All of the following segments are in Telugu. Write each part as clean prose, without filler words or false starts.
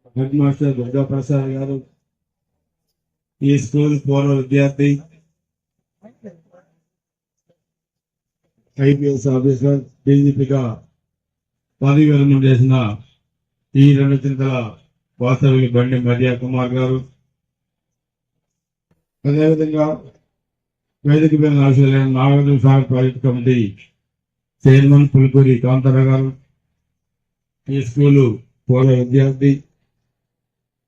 హెడ్ మాస్టర్ దుర్గా ప్రసాద్ గారు, ఈ స్కూల్ పూర్వ విద్యార్థి, ఐపీఎస్ ఆఫీసర్, డీజీపీగా పదవి విరమణ చేసిన ఈ రెండు చింతల వాస్తవిక బండి మర్యా కుమార్ గారు, అదేవిధంగా వేదిక మీద ఆశలైన Nagarjuna Sagar project committee chairman Pulipuri Kantharao గారు, ఈ స్కూలు పూర్వ విద్యార్థి,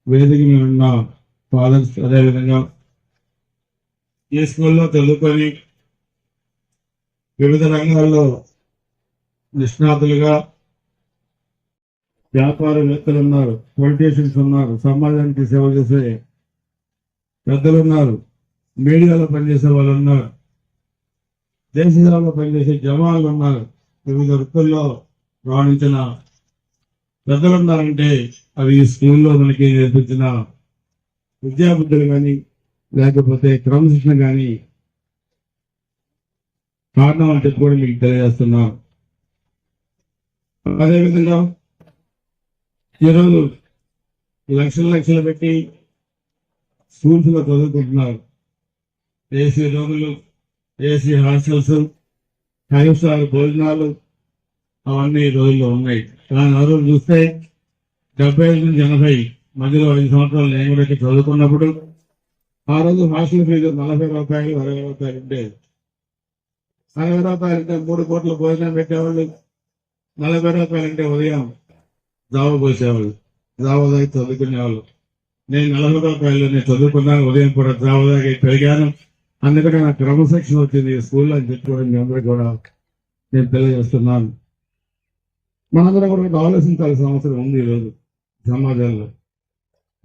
వేదిక మీద ఉన్న ఫాదర్స్, అదేవిధంగా ఈ స్కూల్లో చదువుకొని వివిధ రంగాల్లో నిష్ణాతులుగా వ్యాపారవేత్తలు ఉన్నారు, పొలిటీషియన్స్ ఉన్నారు, సమాజానికి సేవ చేసే పెద్దలు ఉన్నారు, మీడియాలో పనిచేసే వాళ్ళు ఉన్నారు, దేశ సేవలో పనిచేసే జవాన్లు ఉన్నారు, వివిధ వృత్తుల్లో రాణించిన పెద్దలు ఉన్నారంటే అవి ఈ స్కూల్లో మనకి నేర్పించిన విద్యాబుద్ధులు కానీ లేకపోతే క్రమశిక్షణ కానీ కారణం అని చెప్పి కూడా మీకు తెలియజేస్తున్నాం. అదేవిధంగా ఈరోజు లక్షలు పెట్టి స్కూల్స్ లో చదువుకుంటున్నారు. ఏసీ రూములు, ఏసీ హాస్టల్స్, 5 స్టార్ భోజనాలు అవన్నీ ఈ రోజుల్లో ఉన్నాయి. కానీ ఆ రోజు చూస్తే 75 నుంచి 80 మధ్యలో 5 సంవత్సరాలు నేను కూడా చదువుకున్నప్పుడు ఆ రోజు హాస్టల్ ఫీజు 40 రూపాయలు, 60 రూపాయలు ఉండేది. 60 రూపాయలు అంటే 3 పూట్ల భోజనం పెట్టేవాళ్ళు. 40 రూపాయలు అంటే ఉదయం జావ పోసేవాళ్ళు, జావ దాగి చదువుకునేవాళ్ళు. నేను 40 రూపాయలు నేను చదువుకున్నాను, ఉదయం కూడా జావ దాగి పెరిగాను. అందుకని నాకు క్రమశిక్షణ వచ్చింది ఈ స్కూల్లో అని చెప్పుకోవడం మీ అందరికీ కూడా నేను తెలియజేస్తున్నాను. మనందరం కూడా ఆలోచించాల్సిన అవసరం ఉంది ఈరోజు సమాజంలో.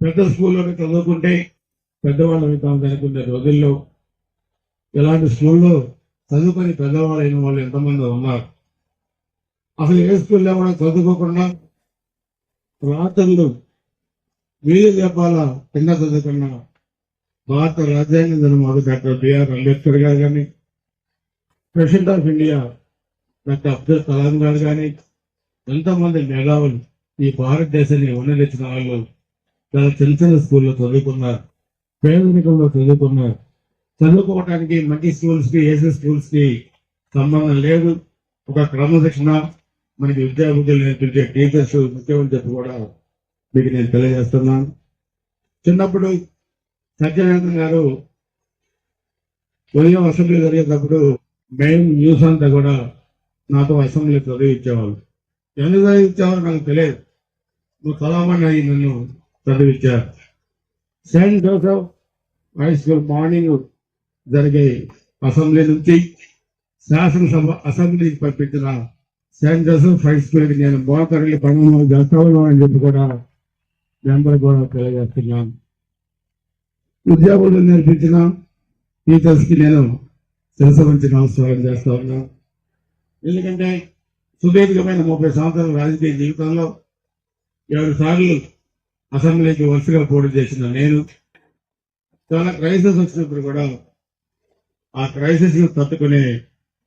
పెద్ద స్కూల్లో చదువుకుంటే పెద్దవాళ్ళు అవుతామని అనుకునే రోజుల్లో ఇలాంటి స్కూల్లో చదువుకొని పెద్దవాళ్ళు అయిన వాళ్ళు ఎంతమంది ఉన్నారు. అసలు ఏ స్కూల్లో కూడా చదువుకోకుండా రాత్రులు వీధి దీపాల కింద చదువుకున్న భారత రాజ్యాంగం నిర్మాత డాక్టర్ బిఆర్ అంబేద్కర్ గారు కానీ, president of India doctor Abdul Kalam గారు కానీ, ఎంతోమంది మేధావులు ఈ భారతదేశాన్ని ఉన్నతించిన వాళ్ళు చాలా చిన్న చిన్న స్కూల్లో చదువుకున్నారు, పేదరికంలో చదువుకున్నారు. చదువుకోవడానికి మంచి స్కూల్స్ కి, ఏసీ స్కూల్స్ కి సంబంధం లేదు. ఒక క్రమశిక్షణ మనకి విద్యాబుద్ధులు నేర్పించే టీచర్స్ ముఖ్యమని చెప్పి కూడా మీకు నేను తెలియజేస్తున్నాను. చిన్నప్పుడు సత్యనారాయణ గారు ఉదయం అసెంబ్లీ జరిగేటప్పుడు మేము న్యూస్ అంతా కూడా నాతో అసెంబ్లీ చదివించేవాళ్ళు. ఎందుకు చదివించేవాళ్ళు నాకు తెలియదు. నువ్వు చదవమని నన్ను చదివించారు. Saint Joseph high school morning జరిగే అసెంబ్లీ నుంచి శాసనసభ అసెంబ్లీకి పంపించిన సెయింట్ జోసెఫ్ హై స్కూల్కి నేను మోకరిల్లి పనులు చేస్తాను అని చెప్పి కూడా అందరూ కూడా తెలియజేస్తున్నాను. ఉద్యోగులు నేర్పించిన టీచర్స్ కి నేను శిరస్సు వంచి నమస్కారం చేస్తా ఉన్నాను. ఎందుకంటే సుదీర్ఘమైన 30 సంవత్సరాల రాజకీయ జీవితంలో 7 సార్లు అసెంబ్లీకి వరుసగా పోటీ చేసిన నేను చాలా క్రైసిస్ వచ్చినప్పుడు కూడా ఆ క్రైసిస్ తట్టుకునే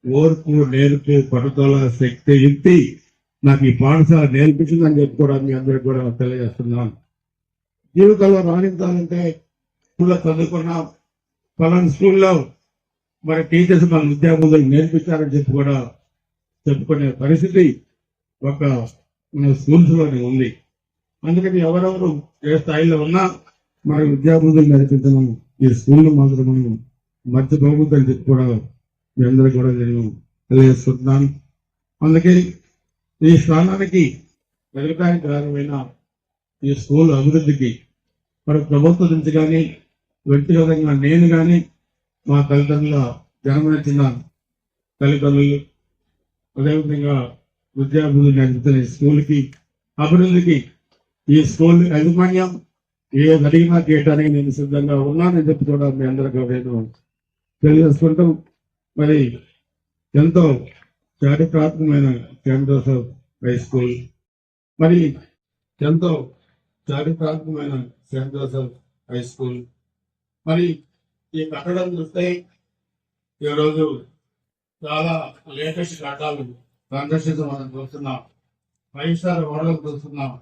ఓర్పు, నేర్పు, పట్టుదల, శక్తి, యుక్తి నాకు ఈ పాఠశాల నేర్పించిందని చెప్పి కూడా మీ అందరికి కూడా తెలియజేస్తున్నాను. జీవితంలో రాణించాలంటే స్కూల్లో చదువుకున్నాం, పలానా స్కూల్లో మరి టీచర్స్ మన విద్యాబుద్ధులు నేర్పించారని చెప్పి కూడా చెప్పుకునే పరిస్థితి ఒక మన స్కూల్స్ లోనే ఉంది. అందుకని ఎవరెవరు ఏ స్థాయిలో ఉన్నా మన విద్యాబుద్ధులు నేర్పించడం ఈ స్కూల్లో మాత్రం మనం మర్చిపోకూడదని చెప్పి కూడా మీ అందరికీ కూడా నేను తెలియజేస్తున్నాను. అందుకే ఈ స్థానానికి ఎదగడానికి కారణమైన ఈ స్కూల్ అభివృద్ధికి మరి ప్రభుత్వం నుంచి కానీ వ్యక్తిగతంగా నేను కానీ మా తల్లిదండ్రుల జన్మనిచ్చిన తల్లిదండ్రులు, అదేవిధంగా విద్యార్థులు నేర్పుతున్న ఈ స్కూల్కి అభివృద్ధికి ఈ స్కూల్ యాజమాన్యం ఏది అడిగినా చేయడానికి నేను సిద్ధంగా ఉన్నానని చెప్పి కూడా మీ అందరికీ నేను తెలియజేసుకుంటాం. మరి ఎంతో చారిత్రాత్మకమైన సెయింట్ జోసెఫ్ హై స్కూల్, మరి ఎంతో చారిత్రాత్మకమైన సెయింట్ జోసెఫ్ హై స్కూల్, మరి ఈ కట్టడం చూస్తే ఈరోజు చాలా లేటెస్ట్ కట్టాలు సందర్శించడం మనం చూస్తున్నాం. 5 స్టార్ హోటల్ చూస్తున్నాం,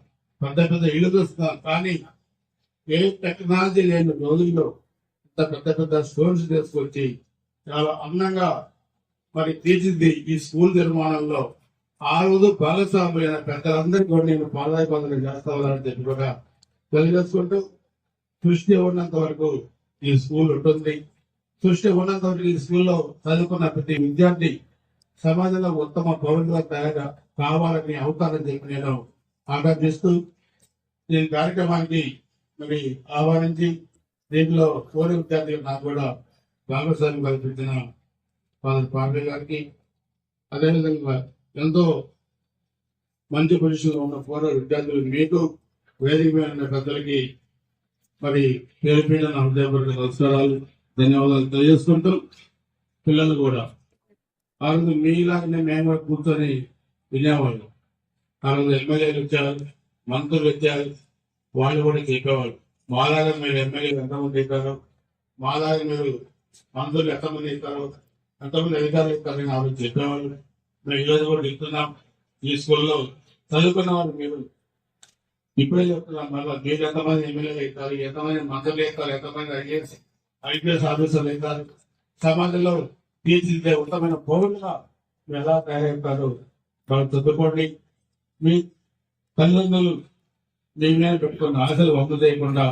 పెద్ద పెద్ద ఇల్లు చూస్తున్నారు, కానీ ఏ టెక్నాలజీ లేని రోజుల్లో ఇంత పెద్ద పెద్ద స్టోన్స్ తీసుకొచ్చి చాలా అందంగా మరి తీర్చిది ఈ స్కూల్ నిర్మాణంలో ఆ రోజు భాగస్వాములైన పెద్దలందరికీ కూడా నేను పాదాభివందనం చేస్తా ఉన్నానని చెప్పి కూడా తెలియజేసుకుంటూ సృష్టి ఉన్నంత వరకు ఈ స్కూల్ ఉంటుంది. సృష్టి ఉన్నంత వరకు ఈ స్కూల్లో చదువుకున్న ప్రతి విద్యార్థి సమాజంలో ఉత్తమ పౌరులుగా తయారు కావాలని అవుతారని చెప్పి నేను ఆకాంక్షిస్తూ ఈ కార్యక్రమానికి మరి ఆహ్వానించి దీంట్లో పూర్వ విద్యార్థులు నాకు కూడా భాగస్వామ్యం కల్పించిన ఫాదర్ పాండే గారికి, అదేవిధంగా ఎంతో మంచి పొజిషన్లో ఉన్న పూర్వ విద్యార్థులు మీకు వేదిక మీద ఉన్న పెద్దలకి మరి పేరు పేరు నా హృదయపూర్వక నమస్కారాలు, ధన్యవాదాలు తెలియజేసుకుంటూ పిల్లలు కూడా ఆ రోజు మీలాగానే మేము కూడా కూర్చొని వినేవాళ్ళు. ఆ రోజు ఎమ్మెల్యేలు వచ్చారు, మంత్రులు వచ్చారు, వాళ్ళు కూడా చెప్పేవాళ్ళు మాలాగా మీరు ఎమ్మెల్యేలు ఎంతమంది ఇస్తారు, మాలాగా మీరు మంత్రులు ఎంతమంది ఇస్తారు, ఎంతమంది అధికారులు ఇస్తారని ఆ రోజు చెప్పేవాళ్ళు. మేము ఈరోజు కూడా చెప్తున్నాం, ఈ స్కూల్లో చదువుకున్న వాళ్ళు మీరు ఇప్పుడే చెప్తున్నాం, మళ్ళీ మీరు ఎంతమంది ఎమ్మెల్యేలు ఇస్తారు, ఎంతమంది మంత్రులు ఇస్తారు, ఎంతమంది ఐపీఎస్ ఆఫీసర్లు ఇస్తారు, సమాజంలో తీర్చిదిద్దే ఉత్తమైన పౌరులుగా మీరు ఎలా తయారవుతారు వాళ్ళు చదువుకోండి. మీ తల్లిదండ్రులు మీ మీద పెట్టుకున్న ఆశలు వమ్ము చేయకుండా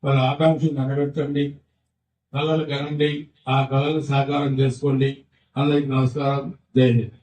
వాళ్ళ ఆకాంక్షలు నెరవేర్చండి, కళలు కనండి, ఆ కళలు సాకారం చేసుకోండి. అందరికీ నమస్కారం, జై హింద్.